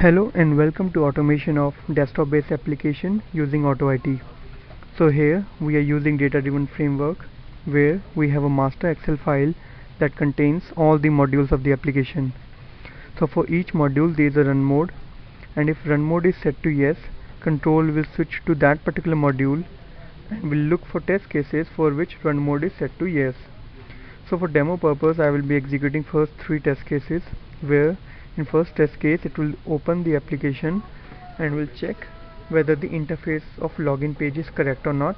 Hello and welcome to automation of desktop based application using AutoIT. So here we are using data driven framework where we have a master Excel file that contains all the modules of the application. So for each module there is a run mode, and if run mode is set to yes, control will switch to that particular module and will look for test cases for which run mode is set to yes. So for demo purpose I will be executing first 3 test cases, where in first test case it will open the application and will check whether the interface of login page is correct or not.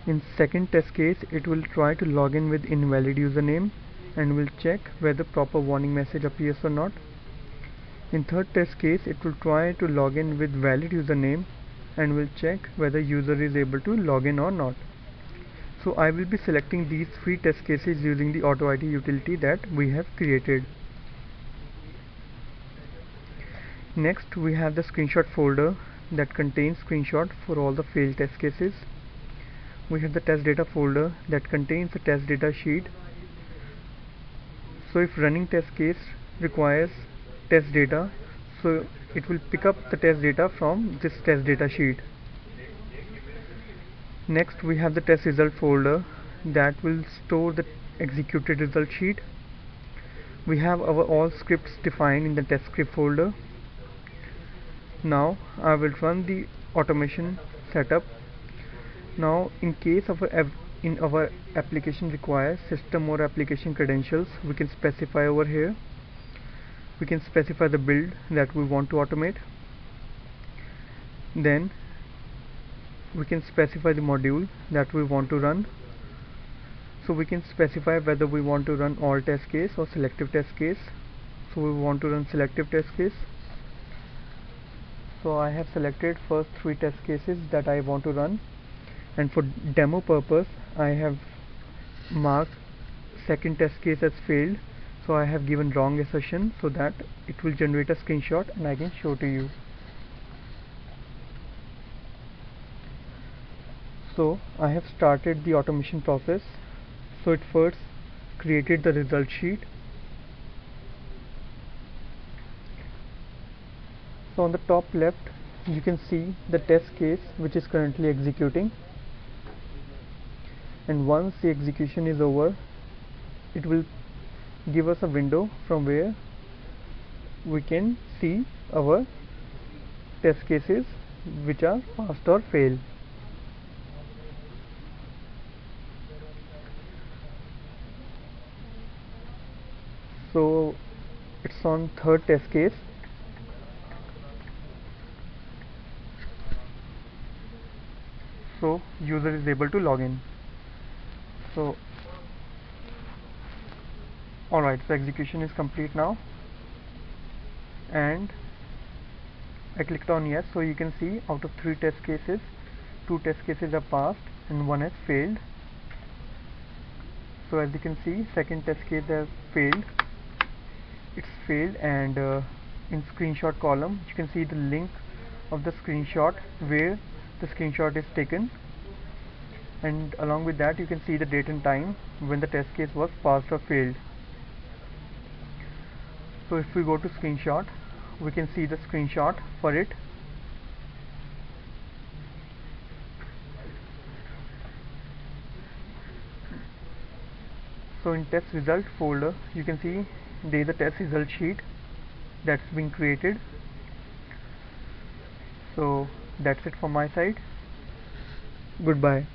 In second test case it will try to log in with invalid username and will check whether proper warning message appears or not. In third test case it will try to log in with valid username and will check whether user is able to log in or not. So I will be selecting these 3 test cases using the AutoIT utility that we have created. Next we have the screenshot folder that contains screenshot for all the failed test cases. We have the test data folder that contains the test data sheet. So if running test case requires test data, so it will pick up the test data from this test data sheet. Next we have the test result folder that will store the executed result sheet. We have our all scripts defined in the test script folder. Now I will run the automation setup. Now in case of in our application requires system or application credentials, we can specify over here. We can specify the build that we want to automate. Then we can specify the module that we want to run. So we can specify whether we want to run all test case or selective test case. So we want to run selective test case. So I have selected first 3 test cases that I want to run, and for demo purpose I have marked second test case as failed, so I have given wrong assertion so that it will generate a screenshot and I can show to you. So I have started the automation process. So it first created the result sheet. So on the top left you can see the test case which is currently executing, and once the execution is over it will give us a window from where we can see our test cases which are passed or failed. So it's on third test case. So user is able to log in. So alright, so execution is complete now, and I clicked on yes. So you can see out of 3 test cases, 2 test cases are passed and 1 has failed. So as you can see, second test case has failed. It's failed, and in screenshot column you can see the link of the screenshot where the screenshot is taken, and along with that you can see the date and time when the test case was passed or failed. So if we go to screenshot, we can see the screenshot for it. So in test result folder you can see there is a test result sheet that's been created. So that's it from my side. Goodbye.